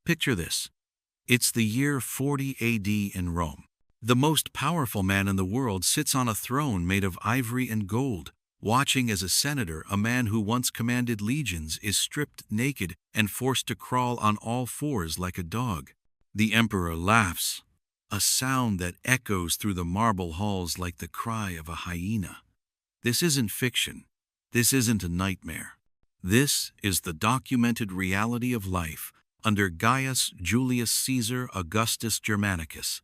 Picture this. It's the year 40 AD in Rome. The most powerful man in the world sits on a throne made of ivory and gold, watching as a senator, a man who once commanded legions, is stripped naked and forced to crawl on all fours like a dog. The emperor laughs, a sound that echoes through the marble halls like the cry of a hyena. This isn't fiction. This isn't a nightmare. This is the documented reality of life under Gaius Julius Caesar Augustus Germanicus,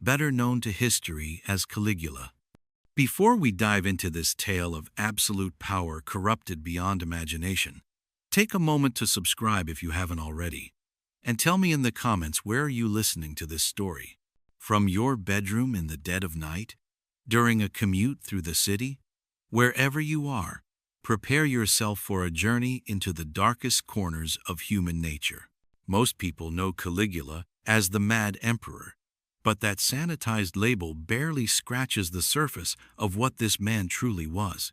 better known to history as Caligula. Before we dive into this tale of absolute power corrupted beyond imagination, take a moment to subscribe if you haven't already, and tell me in the comments, where are you listening to this story? From your bedroom in the dead of night? During a commute through the city? Wherever you are, prepare yourself for a journey into the darkest corners of human nature. Most people know Caligula as the Mad Emperor, but that sanitized label barely scratches the surface of what this man truly was.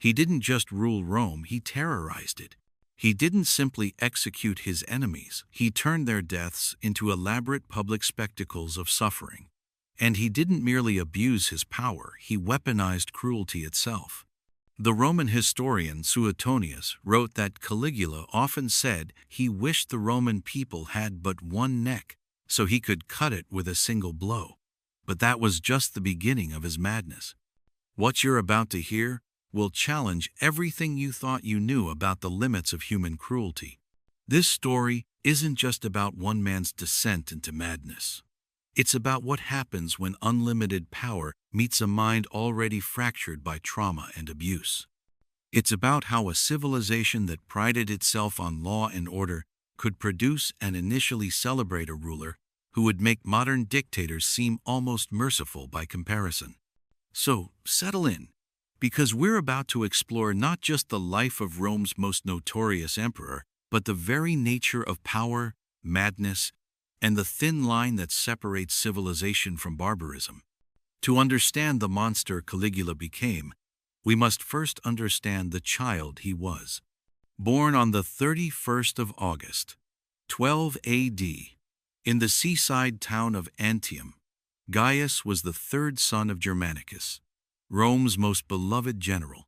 He didn't just rule Rome, he terrorized it. He didn't simply execute his enemies, he turned their deaths into elaborate public spectacles of suffering. And he didn't merely abuse his power, he weaponized cruelty itself. The Roman historian Suetonius wrote that Caligula often said he wished the Roman people had but one neck, so he could cut it with a single blow. But that was just the beginning of his madness. What you're about to hear will challenge everything you thought you knew about the limits of human cruelty. This story isn't just about one man's descent into madness. It's about what happens when unlimited power meets a mind already fractured by trauma and abuse. It's about how a civilization that prided itself on law and order could produce and initially celebrate a ruler who would make modern dictators seem almost merciful by comparison. So, settle in, because we're about to explore not just the life of Rome's most notorious emperor, but the very nature of power, madness, and the thin line that separates civilization from barbarism. To understand the monster Caligula became, we must first understand the child he was. Born on the 31st of August, 12 AD, in the seaside town of Antium, Gaius was the third son of Germanicus, Rome's most beloved general,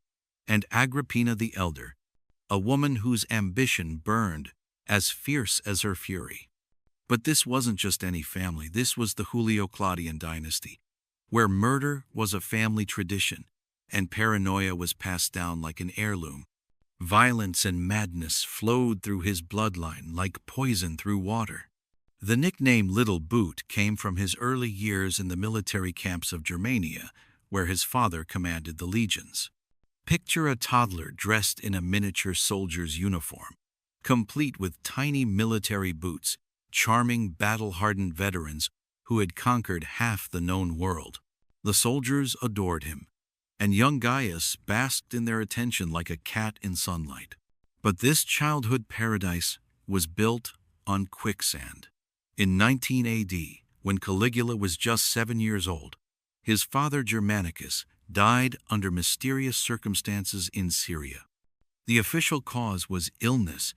and Agrippina the elder, a woman whose ambition burned as fierce as her fury. But this wasn't just any family, this was the Julio-Claudian dynasty, where murder was a family tradition and paranoia was passed down like an heirloom. Violence and madness flowed through his bloodline like poison through water. The nickname Little Boot came from his early years in the military camps of Germania, where his father commanded the legions. Picture a toddler dressed in a miniature soldier's uniform, complete with tiny military boots, charming battle-hardened veterans who had conquered half the known world. The soldiers adored him, and young Gaius basked in their attention like a cat in sunlight. But this childhood paradise was built on quicksand. In 19 AD, when Caligula was just 7 years old, his father Germanicus died under mysterious circumstances in Syria. The official cause was illness,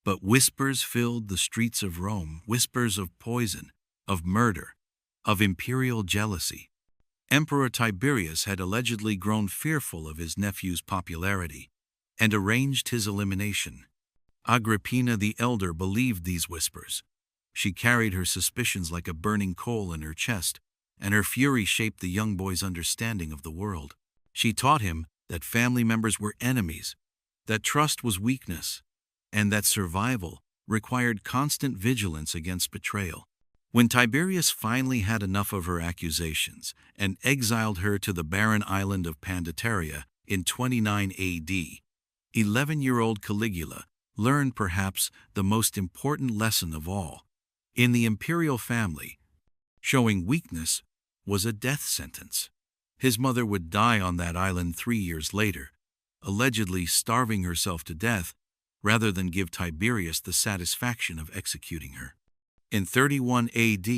but whispers filled the streets of Rome, whispers of poison, of murder, of imperial jealousy. Emperor Tiberius had allegedly grown fearful of his nephew's popularity and arranged his elimination. Agrippina the elder believed these whispers. She carried her suspicions like a burning coal in her chest, and her fury shaped the young boy's understanding of the world. She taught him that family members were enemies, that trust was weakness, and that survival required constant vigilance against betrayal. When Tiberius finally had enough of her accusations and exiled her to the barren island of Pandataria in 29 AD, 11-year-old Caligula learned perhaps the most important lesson of all. In the imperial family, showing weakness was a death sentence. His mother would die on that island 3 years later, allegedly starving herself to death, rather than give Tiberius the satisfaction of executing her. In 31 AD,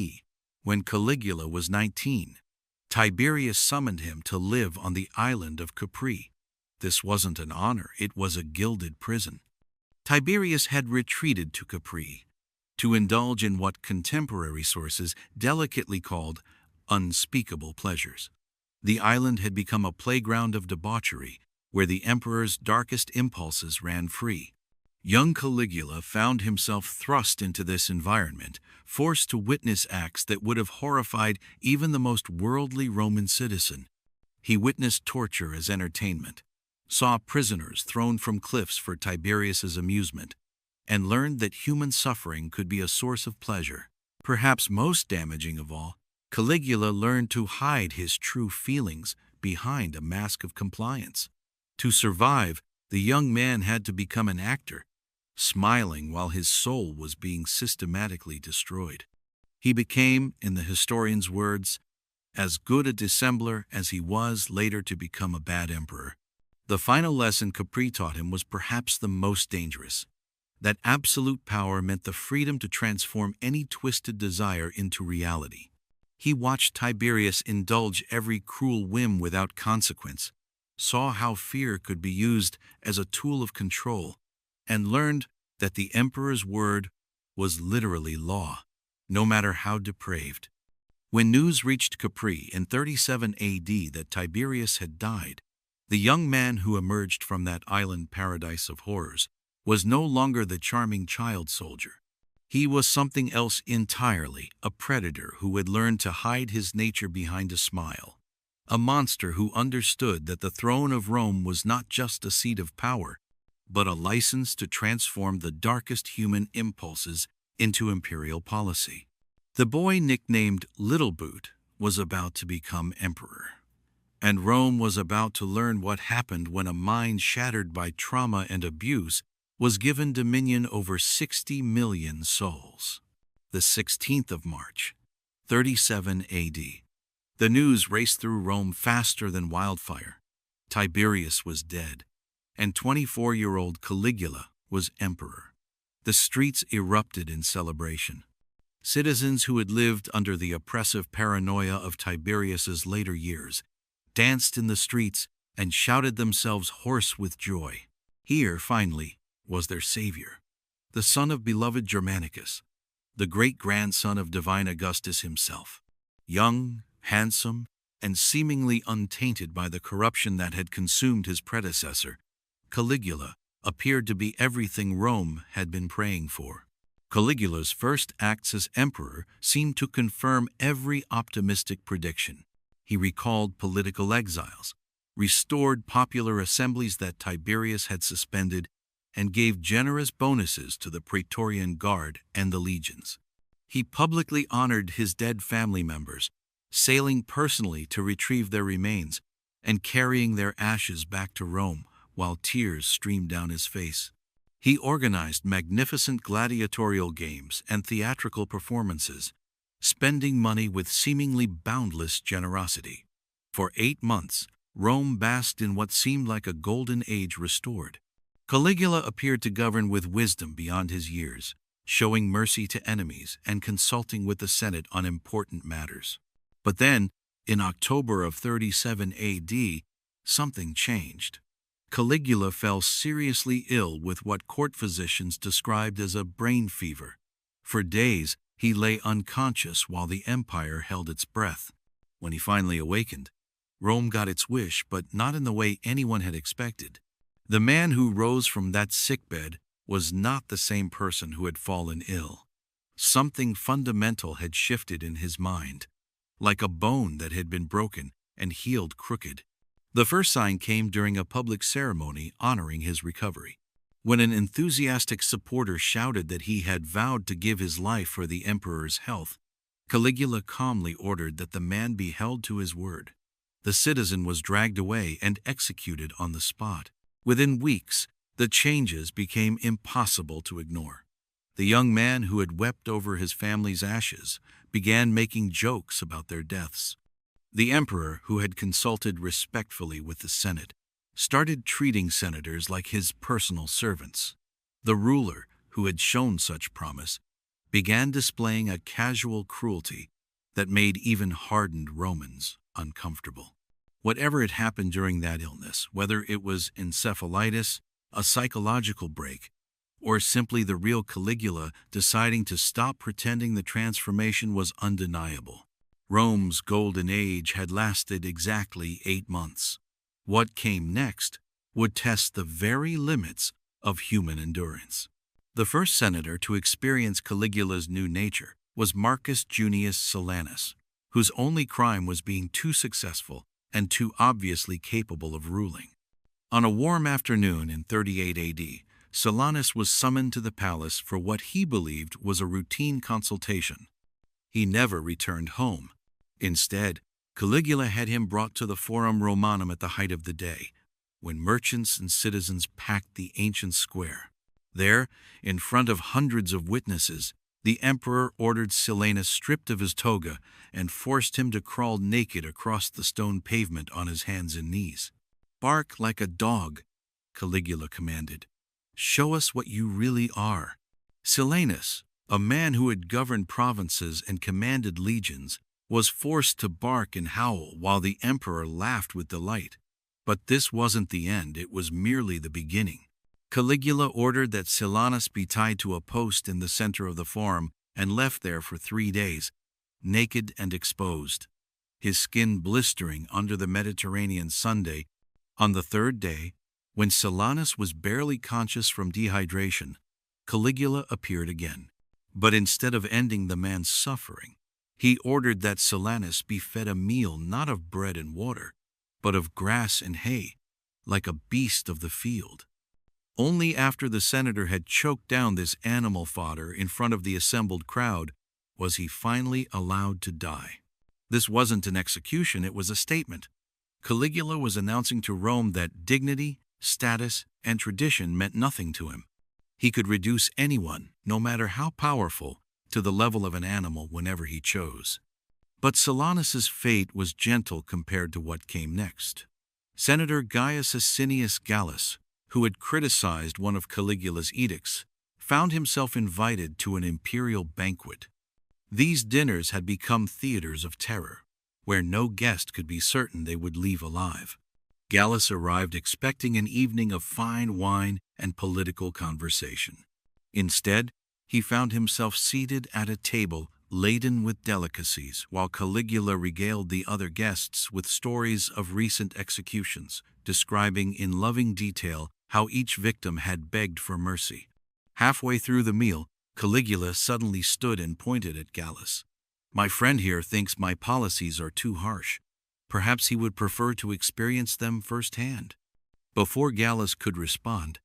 when Caligula was 19, Tiberius summoned him to live on the island of Capri. This wasn't an honor, it was a gilded prison. Tiberius had retreated to Capri, to indulge in what contemporary sources delicately called unspeakable pleasures. The island had become a playground of debauchery, where the emperor's darkest impulses ran free. Young Caligula found himself thrust into this environment, forced to witness acts that would have horrified even the most worldly Roman citizen. He witnessed torture as entertainment, saw prisoners thrown from cliffs for Tiberius's amusement, and learned that human suffering could be a source of pleasure. Perhaps most damaging of all, Caligula learned to hide his true feelings behind a mask of compliance. To survive, the young man had to become an actor, smiling while his soul was being systematically destroyed. He became, in the historian's words, as good a dissembler as he was later to become a bad emperor. The final lesson Capri taught him was perhaps the most dangerous. That absolute power meant the freedom to transform any twisted desire into reality. He watched Tiberius indulge every cruel whim without consequence, saw how fear could be used as a tool of control, and learned that the emperor's word was literally law, no matter how depraved. When news reached Capri in 37 AD that Tiberius had died, the young man who emerged from that island paradise of horrors was no longer the charming child soldier. He was something else entirely, a predator who had learned to hide his nature behind a smile. A monster who understood that the throne of Rome was not just a seat of power, but a license to transform the darkest human impulses into imperial policy. The boy nicknamed Little Boot was about to become emperor, and Rome was about to learn what happened when a mind shattered by trauma and abuse was given dominion over 60 million souls. The 16th of March, 37 AD. The news raced through Rome faster than wildfire. Tiberius was dead, and 24-year-old Caligula was emperor. The streets erupted in celebration. Citizens who had lived under the oppressive paranoia of Tiberius's later years danced in the streets and shouted themselves hoarse with joy. Here, finally, was their savior, the son of beloved Germanicus, the great-grandson of divine Augustus himself. Young, handsome, and seemingly untainted by the corruption that had consumed his predecessor, Caligula appeared to be everything Rome had been praying for. Caligula's first acts as emperor seemed to confirm every optimistic prediction. He recalled political exiles, restored popular assemblies that Tiberius had suspended, and gave generous bonuses to the Praetorian Guard and the legions. He publicly honored his dead family members, sailing personally to retrieve their remains and carrying their ashes back to Rome while tears streamed down his face. He organized magnificent gladiatorial games and theatrical performances, spending money with seemingly boundless generosity. For 8 months, Rome basked in what seemed like a golden age restored. Caligula appeared to govern with wisdom beyond his years, showing mercy to enemies and consulting with the Senate on important matters. But then, in October of 37 AD, something changed. Caligula fell seriously ill with what court physicians described as a brain fever. For days, he lay unconscious while the empire held its breath. When he finally awakened, Rome got its wish, but not in the way anyone had expected. The man who rose from that sickbed was not the same person who had fallen ill. Something fundamental had shifted in his mind, like a bone that had been broken and healed crooked. The first sign came during a public ceremony honoring his recovery. When an enthusiastic supporter shouted that he had vowed to give his life for the emperor's health, Caligula calmly ordered that the man be held to his word. The citizen was dragged away and executed on the spot. Within weeks, the changes became impossible to ignore. The young man who had wept over his family's ashes began making jokes about their deaths. The emperor, who had consulted respectfully with the Senate, started treating senators like his personal servants. The ruler, who had shown such promise, began displaying a casual cruelty that made even hardened Romans uncomfortable. Whatever had happened during that illness, whether it was encephalitis, a psychological break, or simply the real Caligula deciding to stop pretending the transformation was undeniable. Rome's golden age had lasted exactly 8 months. What came next would test the very limits of human endurance. The first senator to experience Caligula's new nature was Marcus Junius Silanus, whose only crime was being too successful and too obviously capable of ruling. On a warm afternoon in 38 AD, Silanus was summoned to the palace for what he believed was a routine consultation. He never returned home. Instead, Caligula had him brought to the Forum Romanum at the height of the day, when merchants and citizens packed the ancient square. There, in front of hundreds of witnesses, the emperor ordered Silanus stripped of his toga and forced him to crawl naked across the stone pavement on his hands and knees. "Bark like a dog," Caligula commanded. "Show us what you really are." Silanus, a man who had governed provinces and commanded legions, was forced to bark and howl while the emperor laughed with delight. But this wasn't the end, it was merely the beginning. Caligula ordered that Silanus be tied to a post in the center of the forum and left there for 3 days, naked and exposed, his skin blistering under the Mediterranean sun. On the 3rd day, when Silanus was barely conscious from dehydration, Caligula appeared again. But instead of ending the man's suffering, he ordered that Silanus be fed a meal not of bread and water, but of grass and hay, like a beast of the field. Only after the senator had choked down this animal fodder in front of the assembled crowd was he finally allowed to die. This wasn't an execution, it was a statement. Caligula was announcing to Rome that dignity, status, and tradition meant nothing to him. He could reduce anyone, no matter how powerful, to the level of an animal whenever he chose. But Silanus's fate was gentle compared to what came next. Senator Gaius Asinius Gallus, who had criticized one of Caligula's edicts, found himself invited to an imperial banquet. These dinners had become theaters of terror, where no guest could be certain they would leave alive. Gallus arrived expecting an evening of fine wine and political conversation. Instead, he found himself seated at a table laden with delicacies, while Caligula regaled the other guests with stories of recent executions, describing in loving detail how each victim had begged for mercy. Halfway through the meal, Caligula suddenly stood and pointed at Gallus. "My friend here thinks my policies are too harsh. Perhaps he would prefer to experience them firsthand." Before Gallus could respond,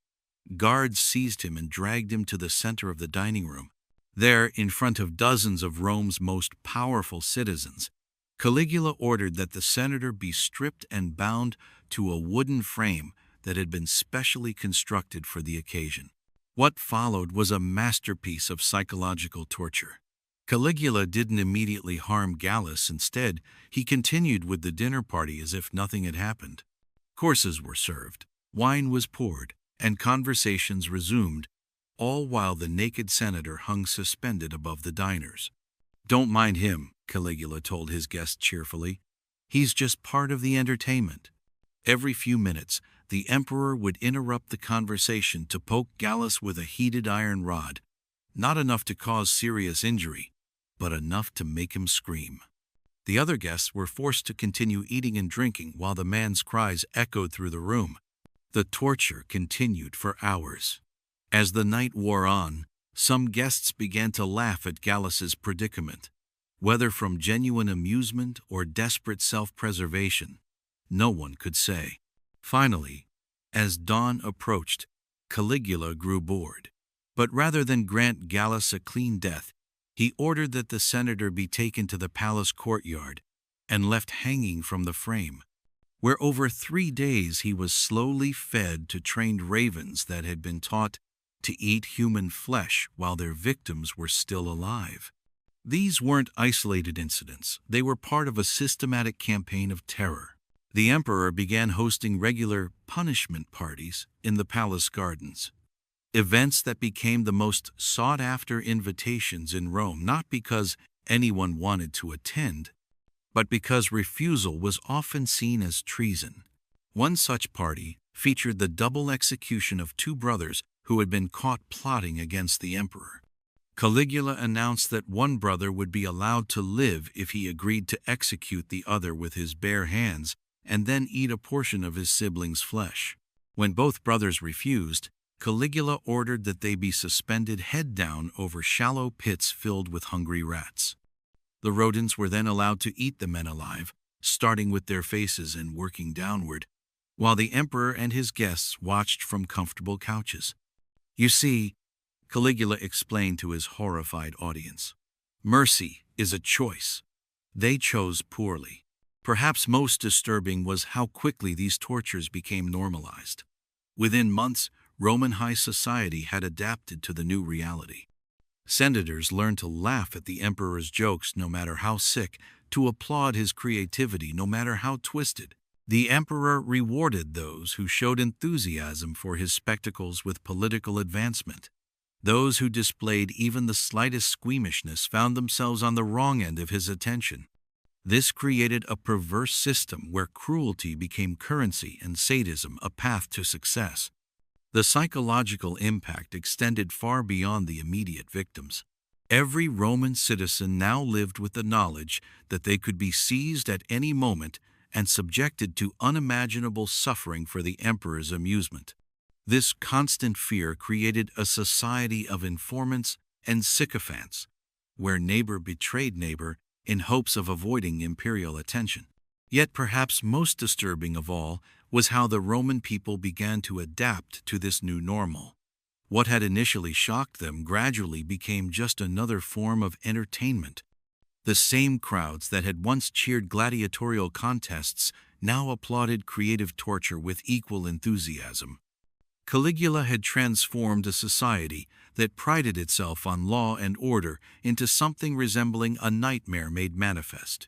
guards seized him and dragged him to the center of the dining room. There, in front of dozens of Rome's most powerful citizens, Caligula ordered that the senator be stripped and bound to a wooden frame that had been specially constructed for the occasion. What followed was a masterpiece of psychological torture. Caligula didn't immediately harm Gallus. Instead, he continued with the dinner party as if nothing had happened. Courses were served, wine was poured, and conversations resumed, all while the naked senator hung suspended above the diners. "Don't mind him," Caligula told his guests cheerfully. "He's just part of the entertainment." Every few minutes, the emperor would interrupt the conversation to poke Gallus with a heated iron rod, not enough to cause serious injury, but enough to make him scream. The other guests were forced to continue eating and drinking while the man's cries echoed through the room. The torture continued for hours. As the night wore on, some guests began to laugh at Gallus's predicament. Whether from genuine amusement or desperate self-preservation, no one could say. Finally, as dawn approached, Caligula grew bored. But rather than grant Gallus a clean death, he ordered that the senator be taken to the palace courtyard and left hanging from the frame, where over 3 days he was slowly fed to trained ravens that had been taught to eat human flesh while their victims were still alive. These weren't isolated incidents. They were part of a systematic campaign of terror. The emperor began hosting regular punishment parties in the palace gardens, events that became the most sought-after invitations in Rome, not because anyone wanted to attend, but because refusal was often seen as treason. One such party featured the double execution of 2 brothers who had been caught plotting against the emperor. Caligula announced that one brother would be allowed to live if he agreed to execute the other with his bare hands and then eat a portion of his sibling's flesh. When both brothers refused, Caligula ordered that they be suspended head down over shallow pits filled with hungry rats. The rodents were then allowed to eat the men alive, starting with their faces and working downward, while the emperor and his guests watched from comfortable couches. You see, Caligula explained to his horrified audience, mercy is a choice. They chose poorly. Perhaps most disturbing was how quickly these tortures became normalized. Within months, Roman high society had adapted to the new reality. Senators learned to laugh at the emperor's jokes no matter how sick, to applaud his creativity no matter how twisted. The emperor rewarded those who showed enthusiasm for his spectacles with political advancement. Those who displayed even the slightest squeamishness found themselves on the wrong end of his attention. This created a perverse system where cruelty became currency and sadism a path to success. The psychological impact extended far beyond the immediate victims. Every Roman citizen now lived with the knowledge that they could be seized at any moment and subjected to unimaginable suffering for the emperor's amusement. This constant fear created a society of informants and sycophants, where neighbor betrayed neighbor in hopes of avoiding imperial attention. Yet perhaps most disturbing of all was how the Roman people began to adapt to this new normal. What had initially shocked them gradually became just another form of entertainment. The same crowds that had once cheered gladiatorial contests now applauded creative torture with equal enthusiasm. Caligula had transformed a society that prided itself on law and order into something resembling a nightmare made manifest.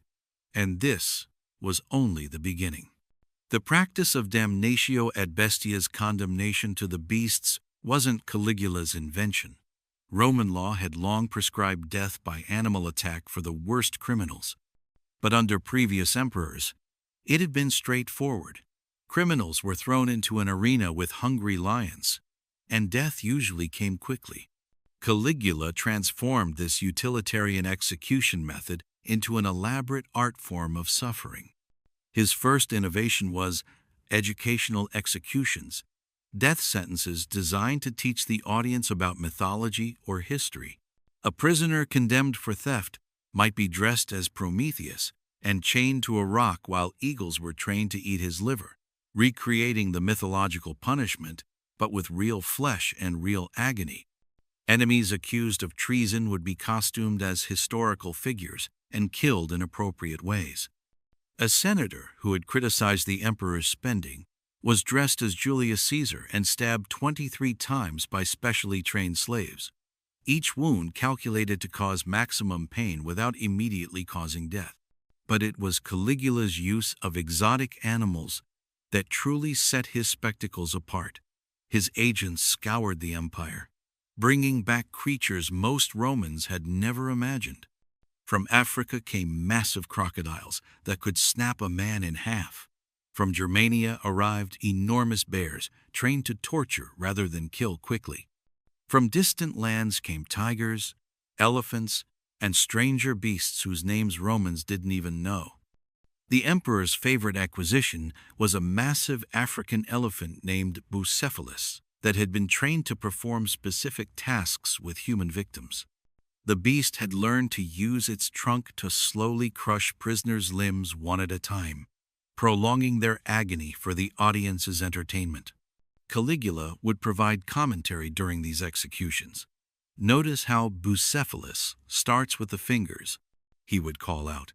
And this was only the beginning. The practice of damnatio ad bestias, condemnation to the beasts, wasn't Caligula's invention. Roman law had long prescribed death by animal attack for the worst criminals. But under previous emperors, it had been straightforward. Criminals were thrown into an arena with hungry lions, and death usually came quickly. Caligula transformed this utilitarian execution method into an elaborate art form of suffering. His first innovation was educational executions, death sentences designed to teach the audience about mythology or history. A prisoner condemned for theft might be dressed as Prometheus and chained to a rock while eagles were trained to eat his liver, recreating the mythological punishment, but with real flesh and real agony. Enemies accused of treason would be costumed as historical figures and killed in appropriate ways. A senator who had criticized the emperor's spending was dressed as Julius Caesar and stabbed 23 times by specially trained slaves, each wound calculated to cause maximum pain without immediately causing death. But it was Caligula's use of exotic animals that truly set his spectacles apart. His agents scoured the empire, bringing back creatures most Romans had never imagined. From Africa came massive crocodiles that could snap a man in half. From Germania arrived enormous bears, trained to torture rather than kill quickly. From distant lands came tigers, elephants, and stranger beasts whose names Romans didn't even know. The emperor's favorite acquisition was a massive African elephant named Bucephalus that had been trained to perform specific tasks with human victims. The beast had learned to use its trunk to slowly crush prisoners' limbs one at a time, prolonging their agony for the audience's entertainment. Caligula would provide commentary during these executions. Notice how Bucephalus starts with the fingers, he would call out.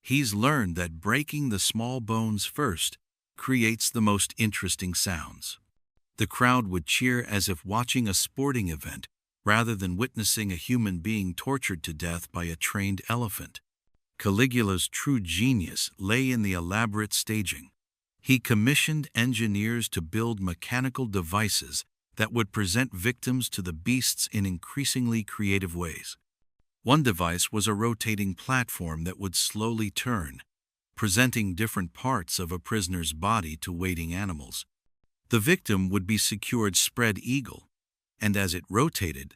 He's learned that breaking the small bones first creates the most interesting sounds. The crowd would cheer as if watching a sporting event rather than witnessing a human being tortured to death by a trained elephant. Caligula's true genius lay in the elaborate staging. He commissioned engineers to build mechanical devices that would present victims to the beasts in increasingly creative ways. One device was a rotating platform that would slowly turn, presenting different parts of a prisoner's body to waiting animals. The victim would be secured spread eagle, and as it rotated,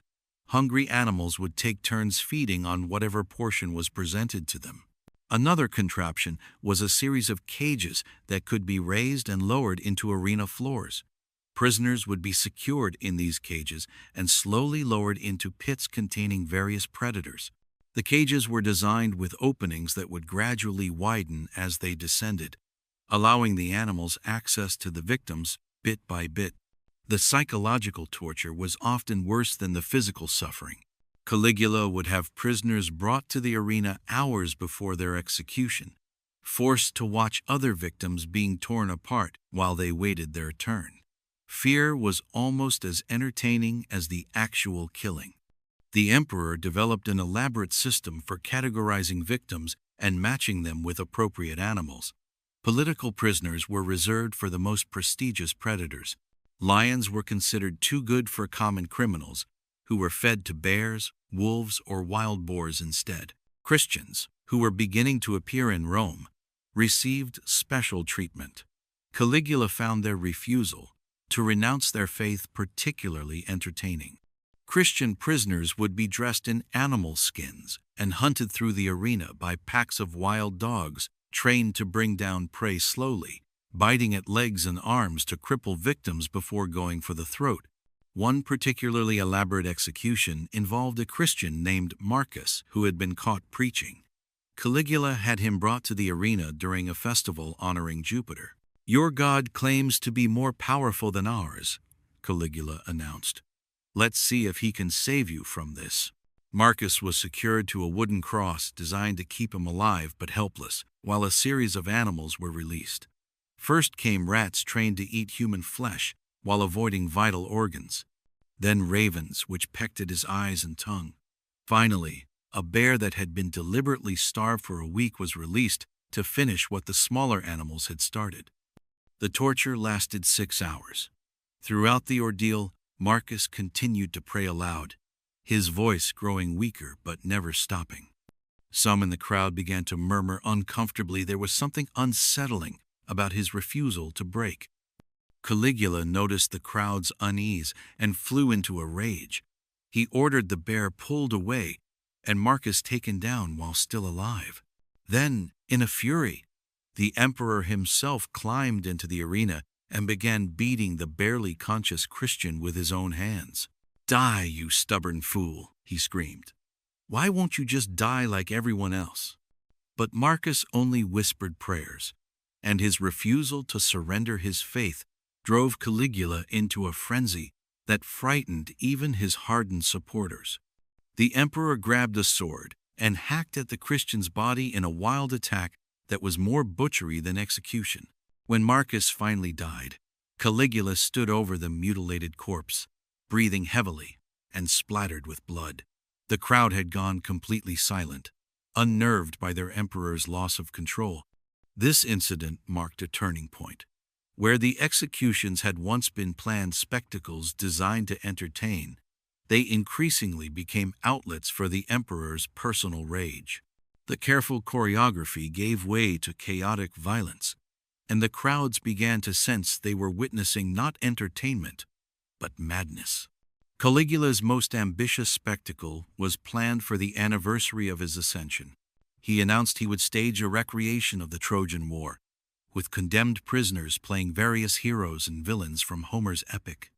hungry animals would take turns feeding on whatever portion was presented to them. Another contraption was a series of cages that could be raised and lowered into arena floors. Prisoners would be secured in these cages and slowly lowered into pits containing various predators. The cages were designed with openings that would gradually widen as they descended, allowing the animals access to the victims bit by bit. The psychological torture was often worse than the physical suffering. Caligula would have prisoners brought to the arena hours before their execution, forced to watch other victims being torn apart while they waited their turn. Fear was almost as entertaining as the actual killing. The emperor developed an elaborate system for categorizing victims and matching them with appropriate animals. Political prisoners were reserved for the most prestigious predators. Lions were considered too good for common criminals, who were fed to bears, wolves, or wild boars instead. Christians, who were beginning to appear in Rome, received special treatment. Caligula found their refusal to renounce their faith particularly entertaining. Christian prisoners would be dressed in animal skins and hunted through the arena by packs of wild dogs trained to bring down prey slowly, biting at legs and arms to cripple victims before going for the throat. One particularly elaborate execution involved a Christian named Marcus who had been caught preaching. Caligula had him brought to the arena during a festival honoring Jupiter. "Your god claims to be more powerful than ours," Caligula announced. "Let's see if he can save you from this." Marcus was secured to a wooden cross designed to keep him alive but helpless, while a series of animals were released. First came rats trained to eat human flesh while avoiding vital organs. Then ravens, which pecked at his eyes and tongue. Finally, a bear that had been deliberately starved for a week was released to finish what the smaller animals had started. The torture lasted 6 hours. Throughout the ordeal, Marcus continued to pray aloud, his voice growing weaker but never stopping. Some in the crowd began to murmur uncomfortably. There was something unsettling about his refusal to break. Caligula noticed the crowd's unease and flew into a rage. He ordered the bear pulled away and Marcus taken down while still alive. Then, in a fury, the emperor himself climbed into the arena and began beating the barely conscious Christian with his own hands. "Die, you stubborn fool," he screamed. "Why won't you just die like everyone else?" But Marcus only whispered prayers, and his refusal to surrender his faith drove Caligula into a frenzy that frightened even his hardened supporters. The emperor grabbed a sword and hacked at the Christian's body in a wild attack that was more butchery than execution. When Marcus finally died, Caligula stood over the mutilated corpse, breathing heavily and splattered with blood. The crowd had gone completely silent, unnerved by their emperor's loss of control. This incident marked a turning point. Where the executions had once been planned spectacles designed to entertain, they increasingly became outlets for the emperor's personal rage. The careful choreography gave way to chaotic violence, and the crowds began to sense they were witnessing not entertainment, but madness. Caligula's most ambitious spectacle was planned for the anniversary of his ascension. He announced he would stage a recreation of the Trojan War, with condemned prisoners playing various heroes and villains from Homer's epic.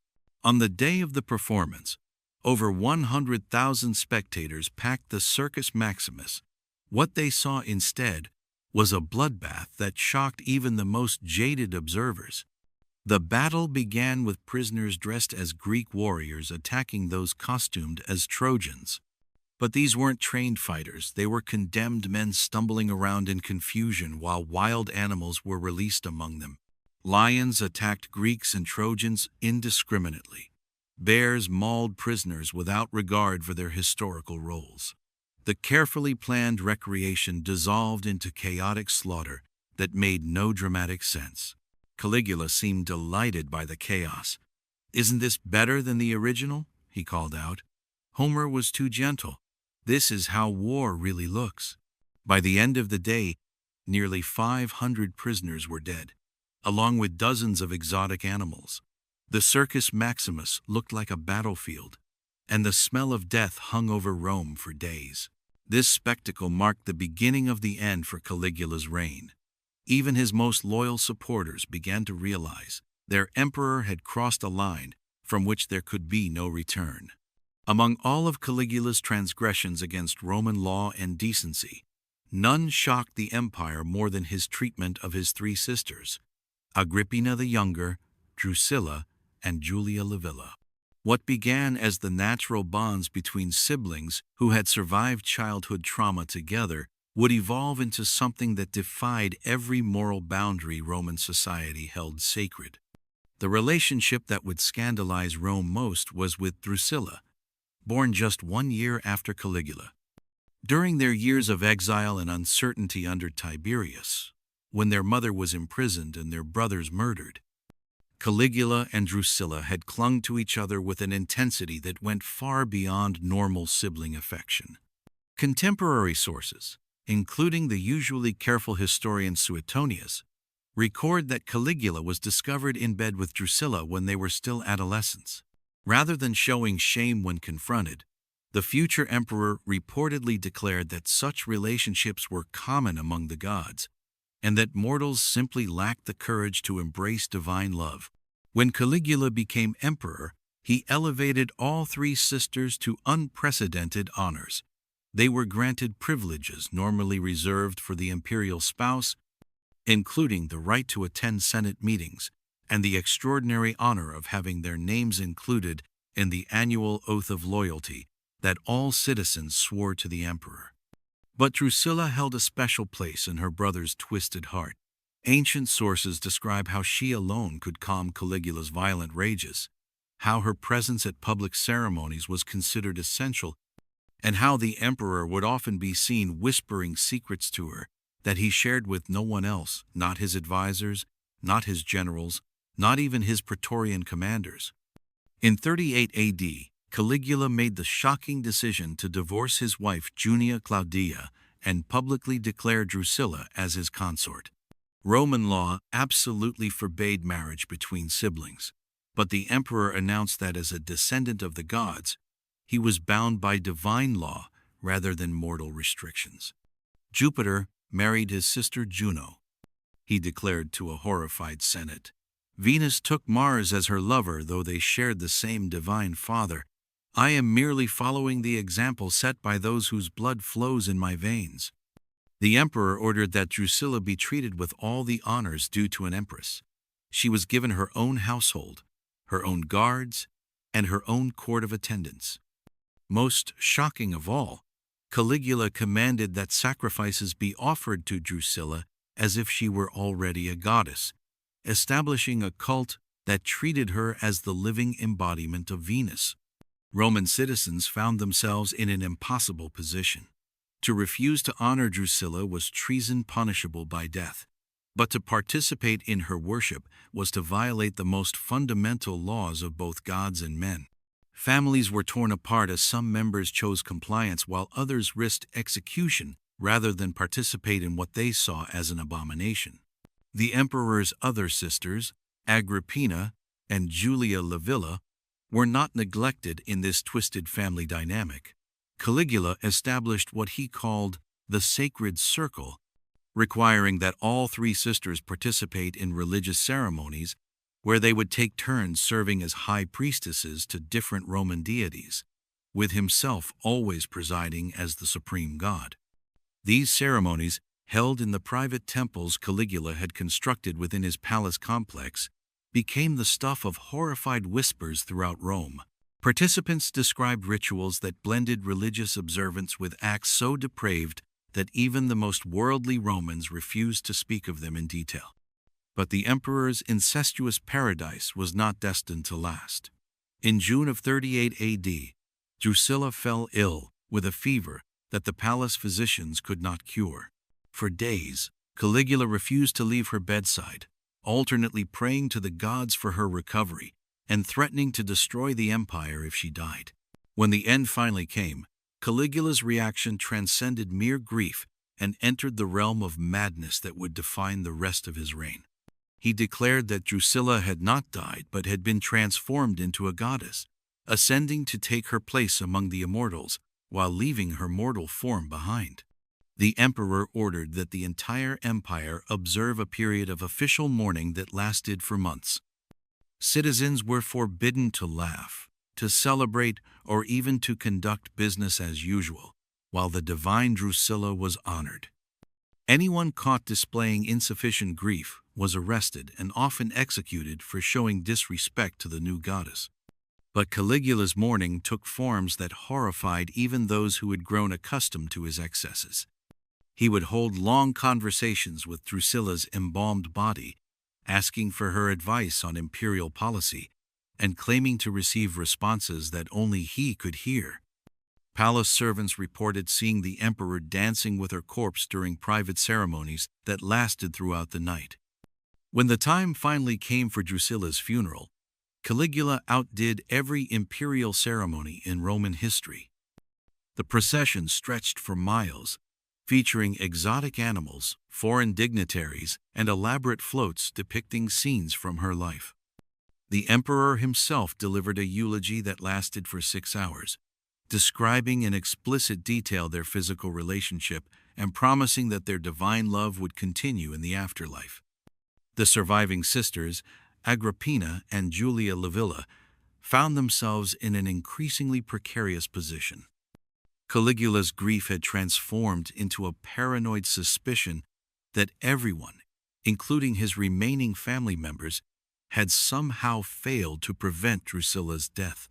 On the day of the performance, over 100,000 spectators packed the Circus Maximus. What they saw instead was a bloodbath that shocked even the most jaded observers. The battle began with prisoners dressed as Greek warriors attacking those costumed as Trojans. But these weren't trained fighters, they were condemned men stumbling around in confusion while wild animals were released among them. Lions attacked Greeks and Trojans indiscriminately. Bears mauled prisoners without regard for their historical roles. The carefully planned recreation dissolved into chaotic slaughter that made no dramatic sense. Caligula seemed delighted by the chaos. "Isn't this better than the original?" he called out. "Homer was too gentle. This is how war really looks." By the end of the day, nearly 500 prisoners were dead, along with dozens of exotic animals. The Circus Maximus looked like a battlefield, and the smell of death hung over Rome for days. This spectacle marked the beginning of the end for Caligula's reign. Even his most loyal supporters began to realize their emperor had crossed a line from which there could be no return. Among all of Caligula's transgressions against Roman law and decency, none shocked the empire more than his treatment of his three sisters, Agrippina the Younger, Drusilla, and Julia Livilla. What began as the natural bonds between siblings who had survived childhood trauma together would evolve into something that defied every moral boundary Roman society held sacred. The relationship that would scandalize Rome most was with Drusilla, born just 1 year after Caligula. During their years of exile and uncertainty under Tiberius, when their mother was imprisoned and their brothers murdered, Caligula and Drusilla had clung to each other with an intensity that went far beyond normal sibling affection. Contemporary sources, including the usually careful historian Suetonius, record that Caligula was discovered in bed with Drusilla when they were still adolescents. Rather than showing shame when confronted, the future emperor reportedly declared that such relationships were common among the gods, and that mortals simply lacked the courage to embrace divine love. When Caligula became emperor, he elevated all three sisters to unprecedented honors. They were granted privileges normally reserved for the imperial spouse, including the right to attend Senate meetings and the extraordinary honor of having their names included in the annual oath of loyalty that all citizens swore to the emperor. But Drusilla held a special place in her brother's twisted heart. Ancient sources describe how she alone could calm Caligula's violent rages, how her presence at public ceremonies was considered essential, and how the emperor would often be seen whispering secrets to her that he shared with no one else, not his advisors, not his generals, not even his praetorian commanders. In 38 AD, Caligula made the shocking decision to divorce his wife Junia Claudia and publicly declare Drusilla as his consort. Roman law absolutely forbade marriage between siblings, but the emperor announced that as a descendant of the gods, he was bound by divine law rather than mortal restrictions. Jupiter married his sister Juno, he declared to a horrified Senate. Venus took Mars as her lover, though they shared the same divine father. I am merely following the example set by those whose blood flows in my veins. The emperor ordered that Drusilla be treated with all the honors due to an empress. She was given her own household, her own guards, and her own court of attendants. Most shocking of all, Caligula commanded that sacrifices be offered to Drusilla as if she were already a goddess, establishing a cult that treated her as the living embodiment of Venus. Roman citizens found themselves in an impossible position. To refuse to honor Drusilla was treason punishable by death, but to participate in her worship was to violate the most fundamental laws of both gods and men. Families were torn apart as some members chose compliance while others risked execution rather than participate in what they saw as an abomination. The emperor's other sisters, Agrippina and Julia Livilla, were not neglected in this twisted family dynamic. Caligula established what he called the sacred circle, requiring that all three sisters participate in religious ceremonies where they would take turns serving as high priestesses to different Roman deities, with himself always presiding as the supreme god. These ceremonies, held in the private temples Caligula had constructed within his palace complex, became the stuff of horrified whispers throughout Rome. Participants described rituals that blended religious observance with acts so depraved that even the most worldly Romans refused to speak of them in detail. But the emperor's incestuous paradise was not destined to last. In June of 38 AD, Drusilla fell ill with a fever that the palace physicians could not cure. For days, Caligula refused to leave her bedside, alternately praying to the gods for her recovery and threatening to destroy the empire if she died. When the end finally came, Caligula's reaction transcended mere grief and entered the realm of madness that would define the rest of his reign. He declared that Drusilla had not died but had been transformed into a goddess, ascending to take her place among the immortals while leaving her mortal form behind. The emperor ordered that the entire empire observe a period of official mourning that lasted for months. Citizens were forbidden to laugh, to celebrate, or even to conduct business as usual, while the divine Drusilla was honored. Anyone caught displaying insufficient grief was arrested and often executed for showing disrespect to the new goddess. But Caligula's mourning took forms that horrified even those who had grown accustomed to his excesses. He would hold long conversations with Drusilla's embalmed body, asking for her advice on imperial policy, and claiming to receive responses that only he could hear. Palace servants reported seeing the emperor dancing with her corpse during private ceremonies that lasted throughout the night. When the time finally came for Drusilla's funeral, Caligula outdid every imperial ceremony in Roman history. The procession stretched for miles, featuring exotic animals, foreign dignitaries, and elaborate floats depicting scenes from her life. The emperor himself delivered a eulogy that lasted for 6 hours, describing in explicit detail their physical relationship and promising that their divine love would continue in the afterlife. The surviving sisters, Agrippina and Julia Livilla, found themselves in an increasingly precarious position. Caligula's grief had transformed into a paranoid suspicion that everyone, including his remaining family members, had somehow failed to prevent Drusilla's death.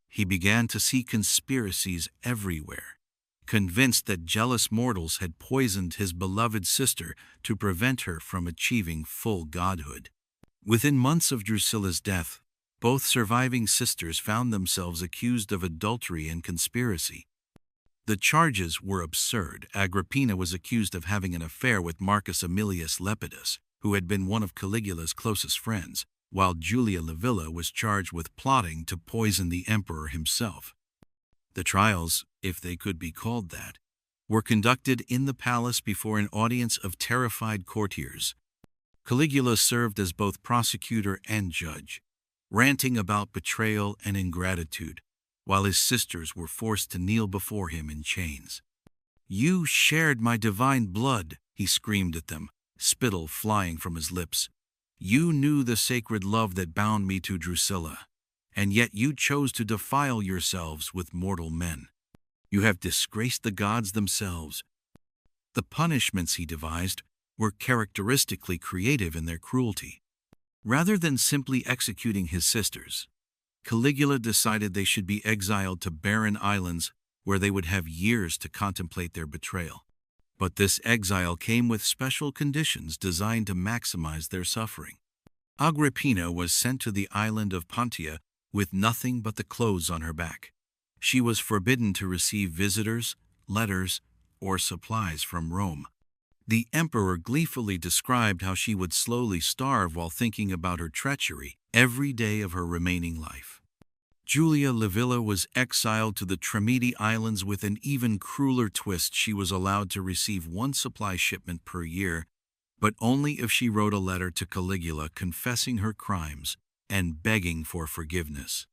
He began to see conspiracies everywhere, convinced that jealous mortals had poisoned his beloved sister to prevent her from achieving full godhood. Within months of Drusilla's death, both surviving sisters found themselves accused of adultery and conspiracy. The charges were absurd. Agrippina was accused of having an affair with Marcus Aemilius Lepidus, who had been one of Caligula's closest friends, while Julia Livilla was charged with plotting to poison the emperor himself. The trials, if they could be called that, were conducted in the palace before an audience of terrified courtiers. Caligula served as both prosecutor and judge, ranting about betrayal and ingratitude, while his sisters were forced to kneel before him in chains. "You shared my divine blood," he screamed at them, spittle flying from his lips. "You knew the sacred love that bound me to Drusilla, and yet you chose to defile yourselves with mortal men. You have disgraced the gods themselves." The punishments he devised were characteristically creative in their cruelty. Rather than simply executing his sisters, Caligula decided they should be exiled to barren islands where they would have years to contemplate their betrayal. But this exile came with special conditions designed to maximize their suffering. Agrippina was sent to the island of Pontia with nothing but the clothes on her back. She was forbidden to receive visitors, letters, or supplies from Rome. The emperor gleefully described how she would slowly starve while thinking about her treachery every day of her remaining life. Julia Livilla was exiled to the Tremiti Islands with an even crueler twist. She was allowed to receive one supply shipment per year, but only if she wrote a letter to Caligula confessing her crimes and begging for forgiveness.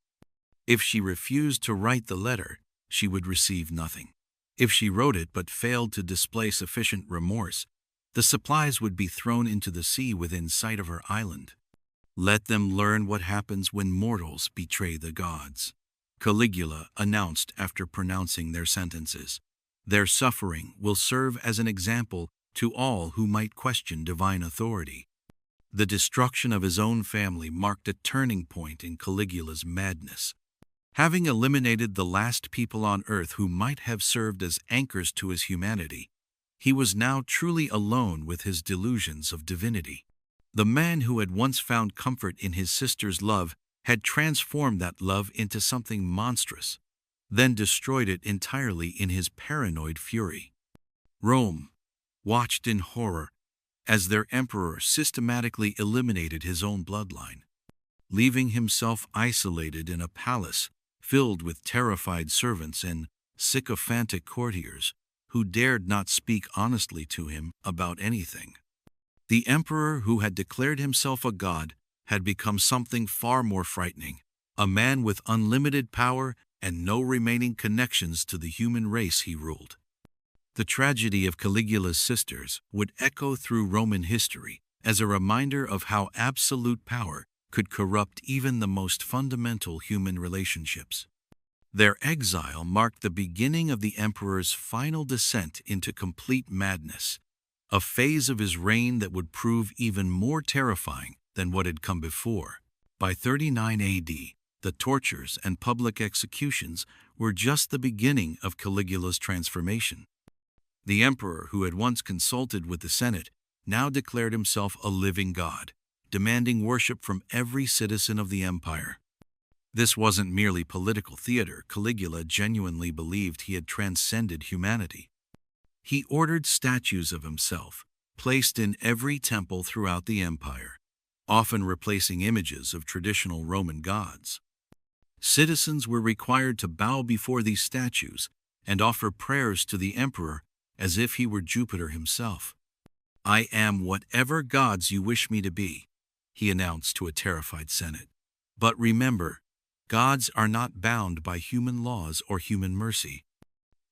If she refused to write the letter, she would receive nothing. If she wrote it but failed to display sufficient remorse, the supplies would be thrown into the sea within sight of her island. "Let them learn what happens when mortals betray the gods," Caligula announced after pronouncing their sentences. "Their suffering will serve as an example to all who might question divine authority." The destruction of his own family marked a turning point in Caligula's madness. Having eliminated the last people on earth who might have served as anchors to his humanity, he was now truly alone with his delusions of divinity. The man who had once found comfort in his sister's love had transformed that love into something monstrous, then destroyed it entirely in his paranoid fury. Rome watched in horror as their emperor systematically eliminated his own bloodline, leaving himself isolated in a palace filled with terrified servants and sycophantic courtiers who dared not speak honestly to him about anything. The emperor who had declared himself a god had become something far more frightening, a man with unlimited power and no remaining connections to the human race he ruled. The tragedy of Caligula's sisters would echo through Roman history as a reminder of how absolute power could corrupt even the most fundamental human relationships. Their exile marked the beginning of the emperor's final descent into complete madness, a phase of his reign that would prove even more terrifying than what had come before. By 39 AD, the tortures and public executions were just the beginning of Caligula's transformation. The emperor, who had once consulted with the Senate, now declared himself a living god, demanding worship from every citizen of the empire. This wasn't merely political theater. Caligula genuinely believed he had transcended humanity. He ordered statues of himself, placed in every temple throughout the empire, often replacing images of traditional Roman gods. Citizens were required to bow before these statues and offer prayers to the emperor as if he were Jupiter himself. "I am whatever gods you wish me to be," he announced to a terrified Senate. "But remember, gods are not bound by human laws or human mercy."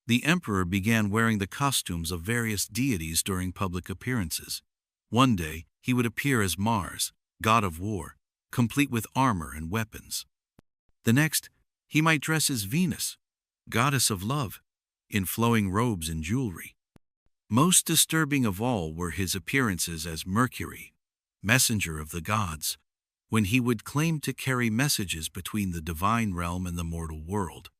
The emperor began wearing the costumes of various deities during public appearances. One day, he would appear as Mars, god of war, complete with armor and weapons. The next, he might dress as Venus, goddess of love, in flowing robes and jewelry. Most disturbing of all were his appearances as Mercury, messenger of the gods, when he would claim to carry messages between the divine realm and the mortal world.